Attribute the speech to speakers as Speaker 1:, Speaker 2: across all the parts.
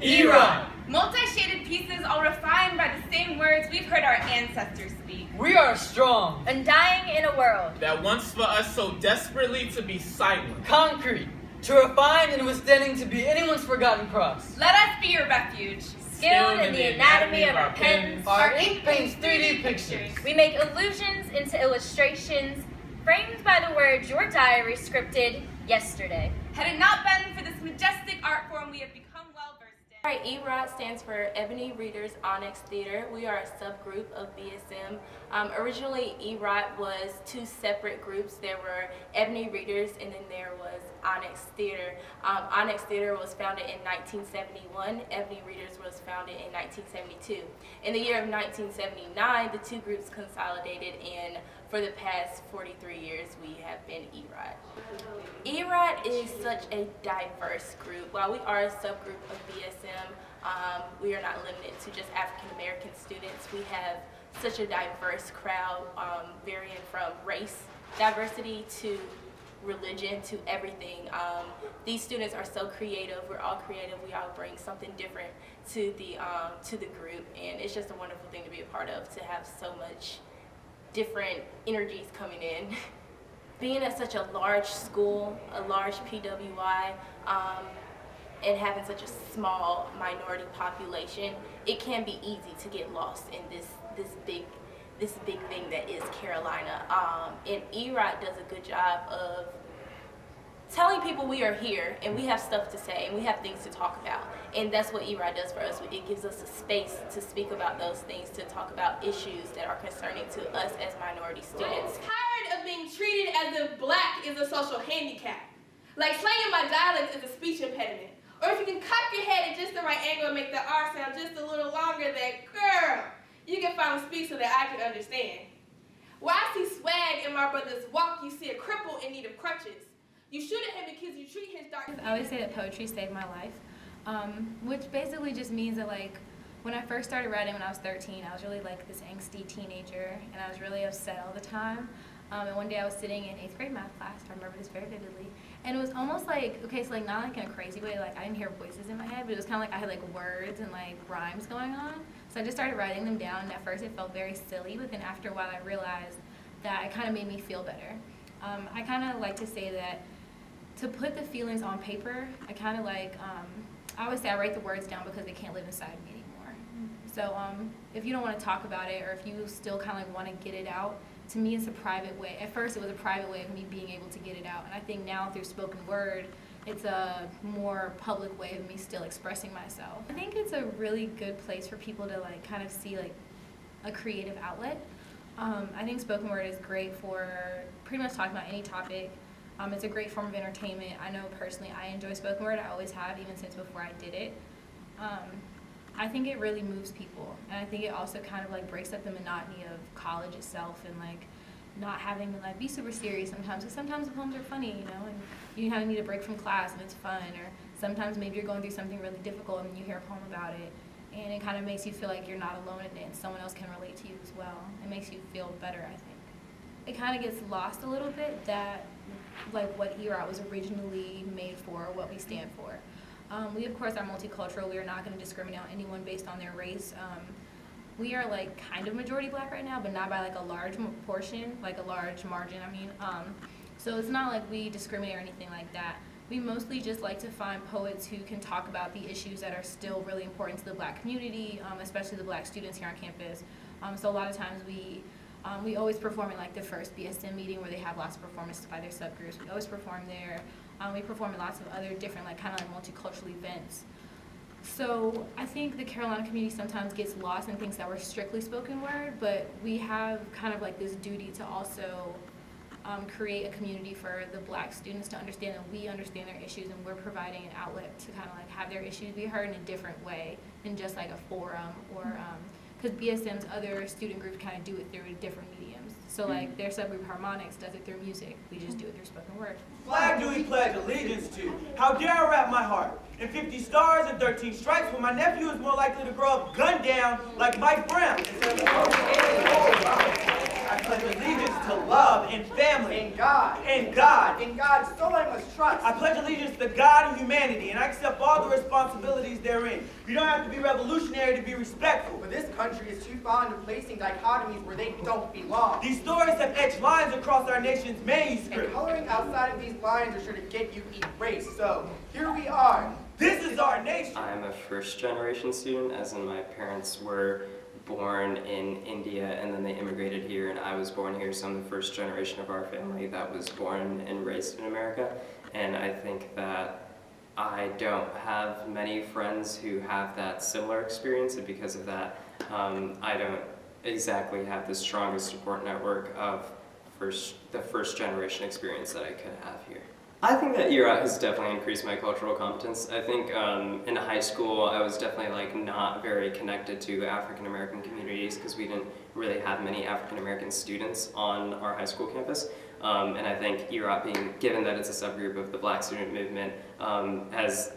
Speaker 1: EROT.
Speaker 2: Multi-shaded pieces all refined by the same words we've heard our ancestors speak.
Speaker 1: We are strong,
Speaker 3: undying in a world
Speaker 4: that wants for us so desperately to be silent.
Speaker 1: Concrete, to refine and withstanding to be anyone's forgotten cross.
Speaker 2: Let us be your refuge.
Speaker 3: Skilled in the anatomy of our pens,
Speaker 1: our ink paints 3D pictures.
Speaker 3: We make illusions into illustrations, framed by the words your diary scripted yesterday.
Speaker 2: Had it not been for this majestic art form, we have become well versed in.
Speaker 5: All right, EROT stands for Ebony Readers Onyx Theater. We are a subgroup of BSM. Originally, EROT was two separate groups. There were Ebony Readers, and then there was Onyx Theater. Onyx Theater was founded in 1971. Ebony Readers was founded in 1972. In the year of 1979, the two groups consolidated, and for the past 43 years, we have been EROT. EROT is such a diverse group. While we are a subgroup of BSM, we are not limited to just African American students. We have such a diverse crowd, varying from race diversity to religion to everything. These students are so creative. We're all creative. We all bring something different to the group, and it's just a wonderful thing to be a part of, to have so much different energies coming in. Being at such a large school, a large PWI, and having such a small minority population, it can be easy to get lost in this big thing that is Carolina. And EROT does a good job of telling people we are here and we have stuff to say and we have things to talk about. And that's what EROT does for us. It gives us a space to speak about those things, to talk about issues that are concerning to us as minority students.
Speaker 6: Tired of being treated as if black is a social handicap. Like slanging my dialect is a speech impediment. Or if you can cock your head at just the right angle and make the R sound just a little longer, then girl, you can finally speak so that I can understand. Where I see swag in my brother's walk, you see a cripple in need of crutches. You shoot at him because you treat his dark.
Speaker 7: I always say that poetry saved my life, which basically just means that, like, when I first started writing when I was 13, I was really like this angsty teenager, and I was really upset all the time. And one day I was sitting in 8th grade math class, I remember this very vividly, and it was almost like, okay, so like not like in a crazy way, like I didn't hear voices in my head, but it was kind of like I had like words and like rhymes going on. So I just started writing them down, and at first it felt very silly, but then after a while I realized that it kind of made me feel better. I kind of like to say that to put the feelings on paper, I kind of like, I always say I write the words down because they can't live inside me anymore. So if you don't want to talk about it, or if you still kind of like want to get it out, to me it's a private way. At first it was a private way of me being able to get it out, and I think now through spoken word, it's a more public way of me still expressing myself. I think it's a really good place for people to like kind of see like a creative outlet. I think spoken word is great for pretty much talking about any topic. It's a great form of entertainment. I know personally I enjoy spoken word. I always have, even since before I did it. I think it really moves people, and I think it also kind of like breaks up the monotony of college itself, and like not having to like be super serious sometimes, because sometimes the poems are funny, you know, and you kind of need a break from class and it's fun, or sometimes maybe you're going through something really difficult and you hear a poem about it, and it kind of makes you feel like you're not alone in it and someone else can relate to you as well. It makes you feel better, I think. It kind of gets lost a little bit that like what EROT was originally made for, or what we stand for. We of course are multicultural. We are not going to discriminate on anyone based on their race. We are like kind of majority black right now, but not by like a large portion, like a large margin, I mean. So it's not like we discriminate or anything like that. We mostly just like to find poets who can talk about the issues that are still really important to the black community, especially the black students here on campus. So a lot of times we always perform at like the first BSM meeting where they have lots of performances by their subgroups. We always perform there. We perform at lots of other different like kind of like multicultural events. So I think the Carolina community sometimes gets lost and thinks that we're strictly spoken word, but we have kind of like this duty to also create a community for the black students to understand that we understand their issues, and we're providing an outlet to kind of like have their issues be heard in a different way than just like a forum, or because BSM's other student groups kind of do it through different mediums. So like their subgroup Harmonics does it through music. We just do it through spoken word.
Speaker 8: Flag do we pledge allegiance to? How dare I wrap my heart in 50 stars and 13 stripes when my nephew is more likely to grow up gunned down like Mike Brown. pledge allegiance to love and family.
Speaker 9: In God.
Speaker 8: In God.
Speaker 9: In God's soul I must trust.
Speaker 8: I pledge allegiance to God and humanity, and I accept all the responsibilities therein. You don't have to be revolutionary to be respectful.
Speaker 9: But this country is too fond of placing dichotomies where they don't belong.
Speaker 8: These stories have etched lines across our nation's manuscript.
Speaker 9: And coloring outside of these lines are sure to get you erased. So, here we are.
Speaker 8: This is our nation.
Speaker 10: I'm a first-generation student, as in my parents were born in India and then they immigrated here, and I was born here, so I'm the first generation of our family that was born and raised in America. And I think that I don't have many friends who have that similar experience, and because of that, I don't exactly have the strongest support network of the first generation experience that I could have here. I think that EROT has definitely increased my cultural competence. I think in high school I was definitely not very connected to African American communities because we didn't really have many African American students on our high school campus. And I think EROT, given that it's a subgroup of the Black student movement, has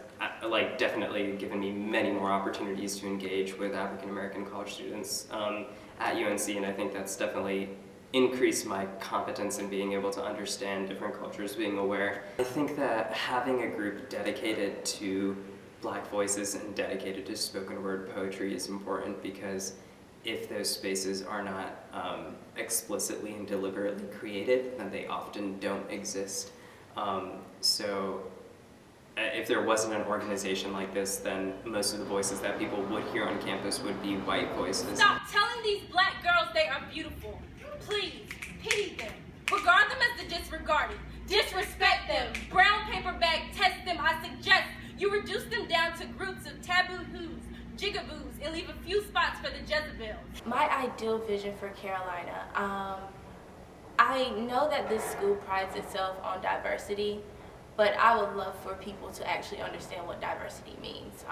Speaker 10: definitely given me many more opportunities to engage with African American college students at UNC, and I think that's definitely increase my competence in being able to understand different cultures, being aware. I think that having a group dedicated to Black voices and dedicated to spoken word poetry is important, because if those spaces are not explicitly and deliberately created, then they often don't exist. So if there wasn't an organization like this, then most of the voices that people would hear on campus would be white voices.
Speaker 2: Stop telling these Black girls they are beautiful. Please, pity them. Regard them as the disregarded. Disrespect them. Brown paper bag test them. I suggest you reduce them down to groups of taboo who's, jigaboos, and leave a few spots for the Jezebels.
Speaker 5: My ideal vision for Carolina, I know that this school prides itself on diversity, but I would love for people to actually understand what diversity means.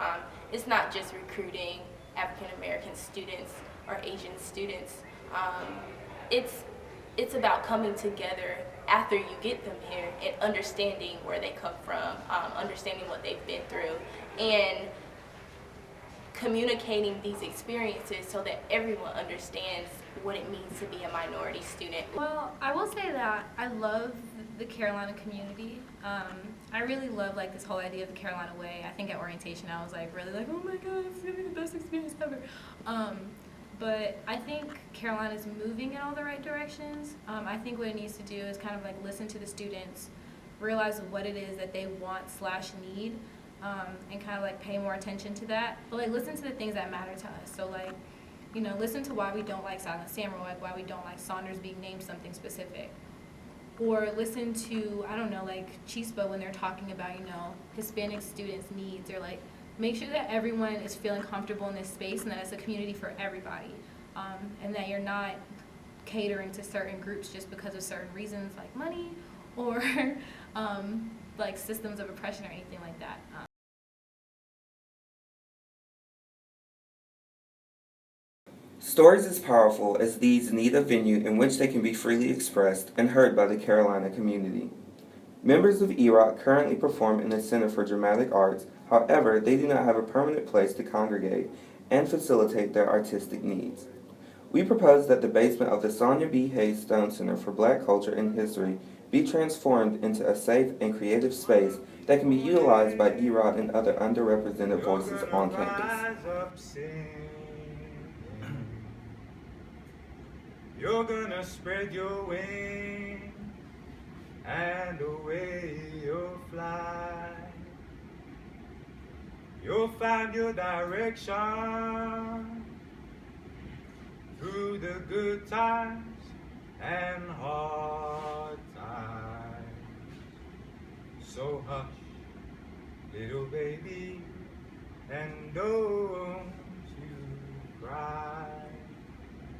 Speaker 5: It's not just recruiting African American students or Asian students. It's about coming together after you get them here and understanding where they come from, understanding what they've been through, and communicating these experiences so that everyone understands what it means to be a minority student.
Speaker 7: Well, I will say that I love the Carolina community. I really love this whole idea of the Carolina way. I think at orientation I was really oh my god, it's gonna be the best experience ever. But I think Carolina's moving in all the right directions. I think what it needs to do is kind of listen to the students, realize what it is that they want/need, and kind of pay more attention to that. But listen to the things that matter to us. So listen to why we don't like Silent Samurai, why we don't like Saunders being named something specific. Or listen to, I don't know, Chispa when they're talking about, Hispanic students' needs, or make sure that everyone is feeling comfortable in this space and that it's a community for everybody, and that you're not catering to certain groups just because of certain reasons like money or systems of oppression or anything like that.
Speaker 11: Stories as powerful as these need a venue in which they can be freely expressed and heard by the Carolina community. Members of EROT currently perform in the Center for Dramatic Arts. However, they do not have a permanent place to congregate and facilitate their artistic needs. We propose that the basement of the Sonia B. Hayes Stone Center for Black Culture and History be transformed into a safe and creative space that can be utilized by EROT and other underrepresented voices on campus.
Speaker 12: You're gonna spread your wings and away you'll fly. You'll find your direction through the good times and hard times. So hush, little baby, and don't you cry.